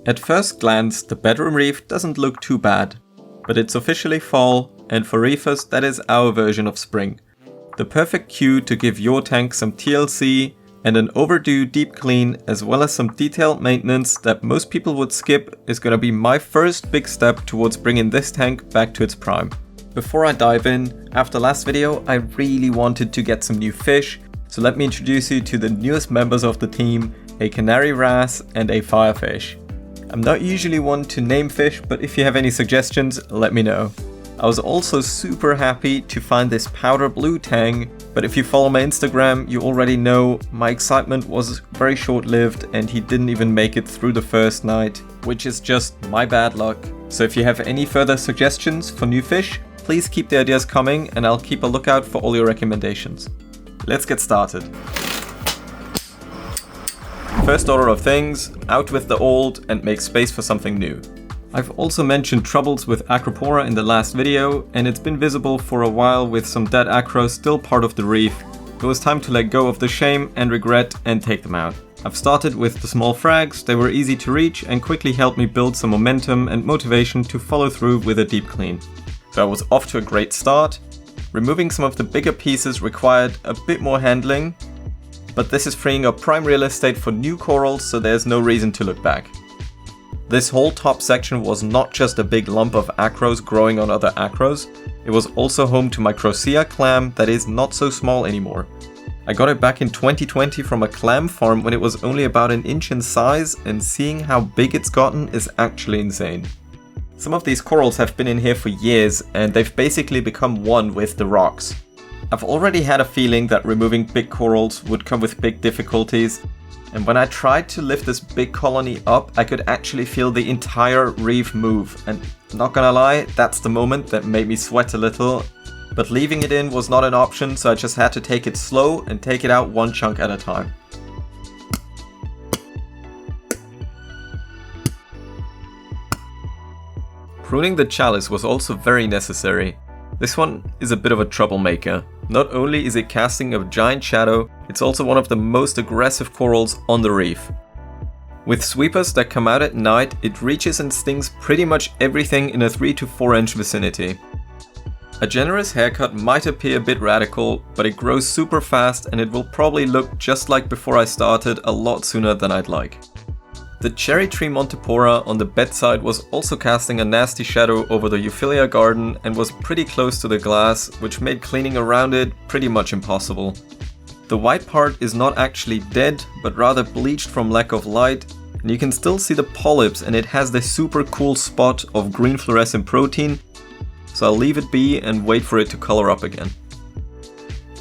At first glance, the bedroom reef doesn't look too bad, but it's officially fall, and for reefers that is our version of spring. The perfect cue to give your tank some TLC and an overdue deep clean, as well as some detailed maintenance that most people would skip, is gonna be my first big step towards bringing this tank back to its prime. Before I dive in, after last video I really wanted to get some new fish, so let me introduce you to the newest members of the team, a canary wrasse and a firefish. I'm not usually one to name fish, but if you have any suggestions, let me know. I was also super happy to find this powder blue tang, but if you follow my Instagram, you already know my excitement was very short-lived and he didn't even make it through the first night, which is just my bad luck. So if you have any further suggestions for new fish, please keep the ideas coming and I'll keep a lookout for all your recommendations. Let's get started. First order of things, out with the old and make space for something new. I've also mentioned troubles with Acropora in the last video, and it's been visible for a while with some dead acros still part of the reef. It was time to let go of the shame and regret and take them out. I've started with the small frags, they were easy to reach and quickly helped me build some momentum and motivation to follow through with a deep clean. So I was off to a great start. Removing some of the bigger pieces required a bit more handling, but this is freeing up prime real estate for new corals, so there's no reason to look back. This whole top section was not just a big lump of acros growing on other acros, it was also home to my Crocea clam that is not so small anymore. I got it back in 2020 from a clam farm when it was only about an inch in size, and seeing how big it's gotten is actually insane. Some of these corals have been in here for years and they've basically become one with the rocks. I've already had a feeling that removing big corals would come with big difficulties, and when I tried to lift this big colony up, I could actually feel the entire reef move, and not gonna lie, that's the moment that made me sweat a little, but leaving it in was not an option, so I just had to take it slow and take it out one chunk at a time. Pruning the chalice was also very necessary. This one is a bit of a troublemaker. Not only is it casting a giant shadow, it's also one of the most aggressive corals on the reef. With sweepers that come out at night, it reaches and stings pretty much everything in a 3 to 4 inch vicinity. A generous haircut might appear a bit radical, but it grows super fast and it will probably look just like before I started a lot sooner than I'd like. The cherry tree Montipora on the bedside was also casting a nasty shadow over the Euphilia garden and was pretty close to the glass, which made cleaning around it pretty much impossible. The white part is not actually dead, but rather bleached from lack of light, and you can still see the polyps, and it has this super cool spot of green fluorescent protein, so I'll leave it be and wait for it to color up again.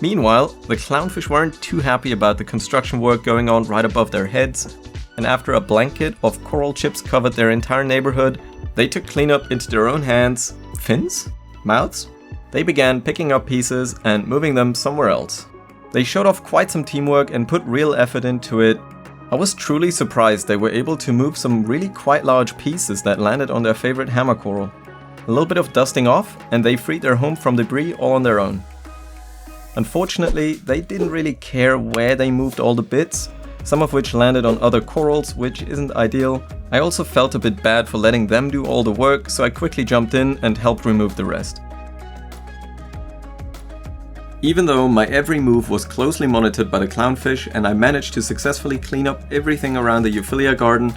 Meanwhile, the clownfish weren't too happy about the construction work going on right above their heads, and after a blanket of coral chips covered their entire neighborhood, they took cleanup into their own hands. Fins? Mouths? They began picking up pieces and moving them somewhere else. They showed off quite some teamwork and put real effort into it. I was truly surprised they were able to move some really quite large pieces that landed on their favorite hammer coral. A little bit of dusting off and they freed their home from debris all on their own. Unfortunately, they didn't really care where they moved all the bits, some of which landed on other corals, which isn't ideal. I also felt a bit bad for letting them do all the work, so I quickly jumped in and helped remove the rest. Even though my every move was closely monitored by the clownfish and I managed to successfully clean up everything around the Euphilia garden,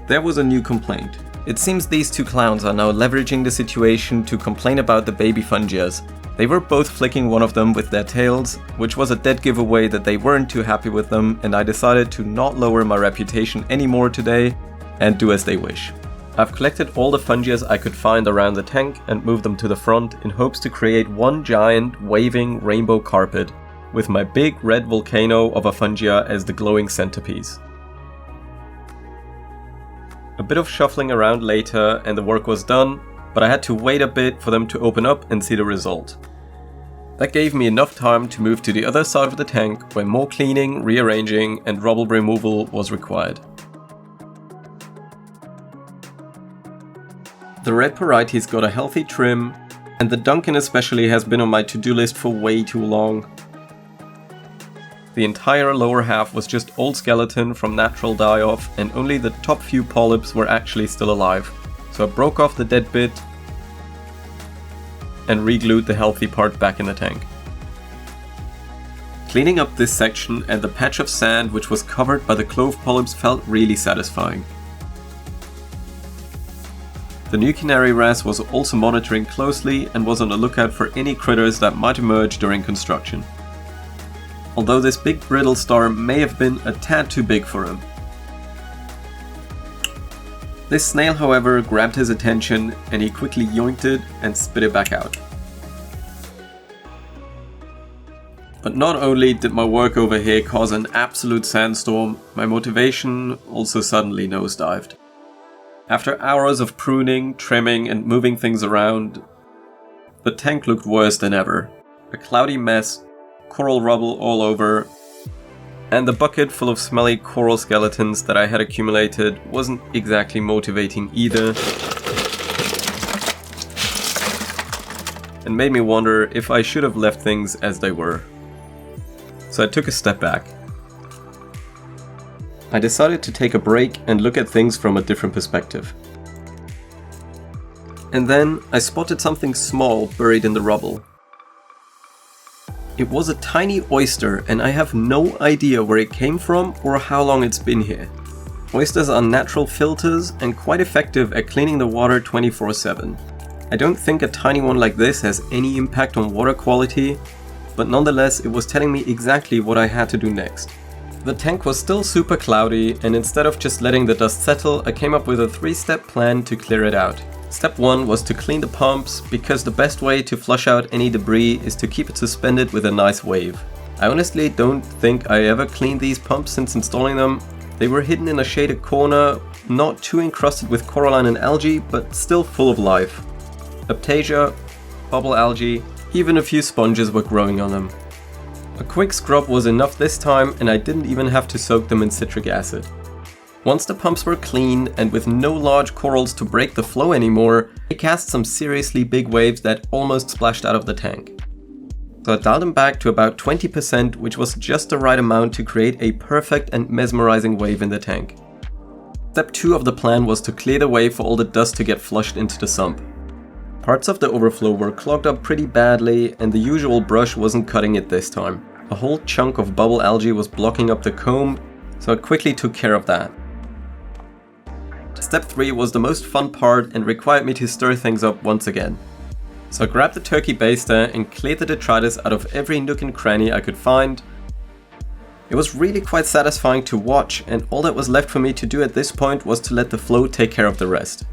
there was a new complaint. It seems these two clowns are now leveraging the situation to complain about the baby fungias. They were both flicking one of them with their tails, which was a dead giveaway that they weren't too happy with them, and I decided to not lower my reputation anymore today and do as they wish. I've collected all the fungias I could find around the tank and moved them to the front in hopes to create one giant waving rainbow carpet with my big red volcano of a fungia as the glowing centerpiece. A bit of shuffling around later and the work was done, but I had to wait a bit for them to open up and see the result. That gave me enough time to move to the other side of the tank where more cleaning, rearranging and rubble removal was required. The red parietes got a healthy trim, and the Duncan especially has been on my to-do list for way too long. The entire lower half was just old skeleton from natural die-off, and only the top few polyps were actually still alive. So I broke off the dead bit and re-glued the healthy part back in the tank. Cleaning up this section and the patch of sand which was covered by the clove polyps felt really satisfying. The new canary wrasse was also monitoring closely and was on the lookout for any critters that might emerge during construction. Although this big brittle star may have been a tad too big for him. This snail, however, grabbed his attention and he quickly yoinked it and spit it back out. But not only did my work over here cause an absolute sandstorm, my motivation also suddenly nosedived. After hours of pruning, trimming and moving things around, the tank looked worse than ever. A cloudy mess, coral rubble all over, and the bucket full of smelly coral skeletons that I had accumulated wasn't exactly motivating either, and made me wonder if I should have left things as they were. So I took a step back. I decided to take a break and look at things from a different perspective. And then I spotted something small buried in the rubble. It was a tiny oyster, and I have no idea where it came from or how long it's been here. Oysters are natural filters and quite effective at cleaning the water 24/7. I don't think a tiny one like this has any impact on water quality, but nonetheless it was telling me exactly what I had to do next. The tank was still super cloudy, and instead of just letting the dust settle, I came up with a 3-step plan to clear it out. Step 1 was to clean the pumps, because the best way to flush out any debris is to keep it suspended with a nice wave. I honestly don't think I ever cleaned these pumps since installing them. They were hidden in a shaded corner, not too encrusted with coralline and algae, but still full of life. Aptasia, bubble algae, even a few sponges were growing on them. A quick scrub was enough this time, and I didn't even have to soak them in citric acid. Once the pumps were clean and with no large corals to break the flow anymore, I cast some seriously big waves that almost splashed out of the tank. So I dialed them back to about 20%, which was just the right amount to create a perfect and mesmerizing wave in the tank. Step 2 of the plan was to clear the way for all the dust to get flushed into the sump. Parts of the overflow were clogged up pretty badly, and the usual brush wasn't cutting it this time. A whole chunk of bubble algae was blocking up the comb, so I quickly took care of that. Step 3 was the most fun part and required me to stir things up once again. So I grabbed the turkey baster and cleared the detritus out of every nook and cranny I could find. It was really quite satisfying to watch, and all that was left for me to do at this point was to let the flow take care of the rest.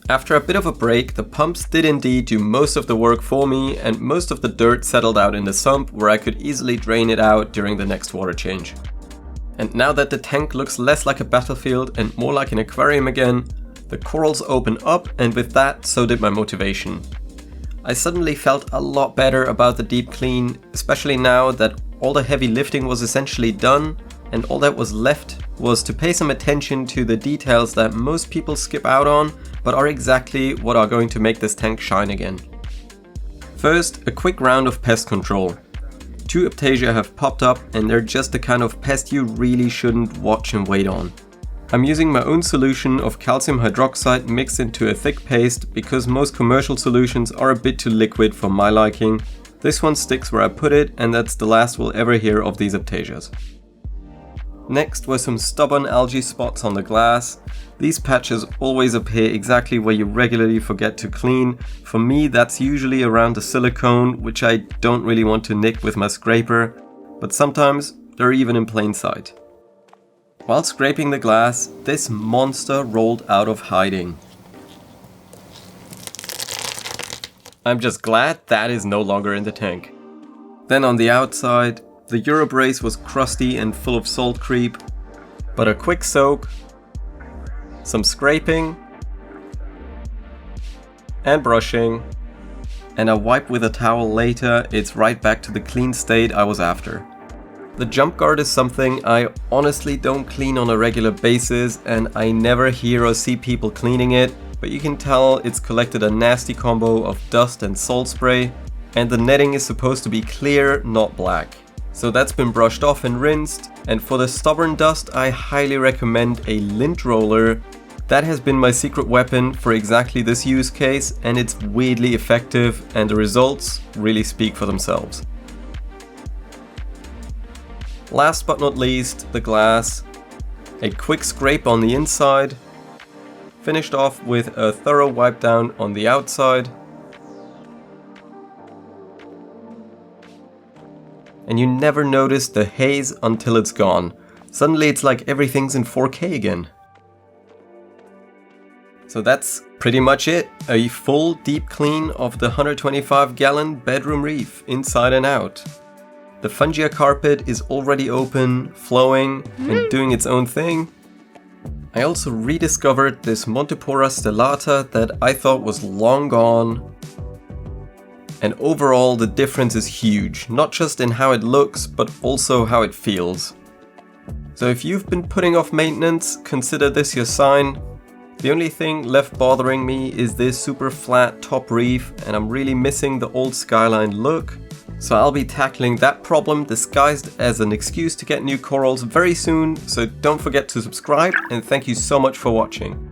After a bit of a break, the pumps did indeed do most of the work for me, and most of the dirt settled out in the sump where I could easily drain it out during the next water change. And now that the tank looks less like a battlefield and more like an aquarium again, the corals open up, and with that, so did my motivation. I suddenly felt a lot better about the deep clean, especially now that all the heavy lifting was essentially done, and all that was left was to pay some attention to the details that most people skip out on, but are exactly what are going to make this tank shine again. First, a quick round of pest control. 2 Aptasia have popped up, and they're just the kind of pest you really shouldn't watch and wait on. I'm using my own solution of calcium hydroxide mixed into a thick paste because most commercial solutions are a bit too liquid for my liking. This one sticks where I put it, and that's the last we'll ever hear of these Aptasias. Next were some stubborn algae spots on the glass. These patches always appear exactly where you regularly forget to clean. For me, that's usually around the silicone, which I don't really want to nick with my scraper, but sometimes they're even in plain sight. While scraping the glass, this monster rolled out of hiding. I'm just glad that is no longer in the tank. Then on the outside, the Eurobrace was crusty and full of salt creep, but a quick soak, some scraping and brushing, and a wipe with a towel later, it's right back to the clean state I was after. The jump guard is something I honestly don't clean on a regular basis, and I never hear or see people cleaning it, but you can tell it's collected a nasty combo of dust and salt spray. and the netting is supposed to be clear, not black. So that's been brushed off and rinsed, and for the stubborn dust I highly recommend a lint roller. That has been my secret weapon for exactly this use case, and it's weirdly effective, and the results really speak for themselves. Last but not least, the glass. A quick scrape on the inside, finished off with a thorough wipe down on the outside. And you never notice the haze until it's gone. Suddenly it's like everything's in 4K again. So that's pretty much it. A full deep clean of the 125-gallon bedroom reef, inside and out. The fungia carpet is already open, flowing, and doing its own thing. I also rediscovered this Montipora stellata that I thought was long gone. And overall the difference is huge, not just in how it looks, but also how it feels. So if you've been putting off maintenance, consider this your sign. The only thing left bothering me is this super flat top reef, and I'm really missing the old skyline look. So I'll be tackling that problem disguised as an excuse to get new corals very soon, so don't forget to subscribe, and thank you so much for watching.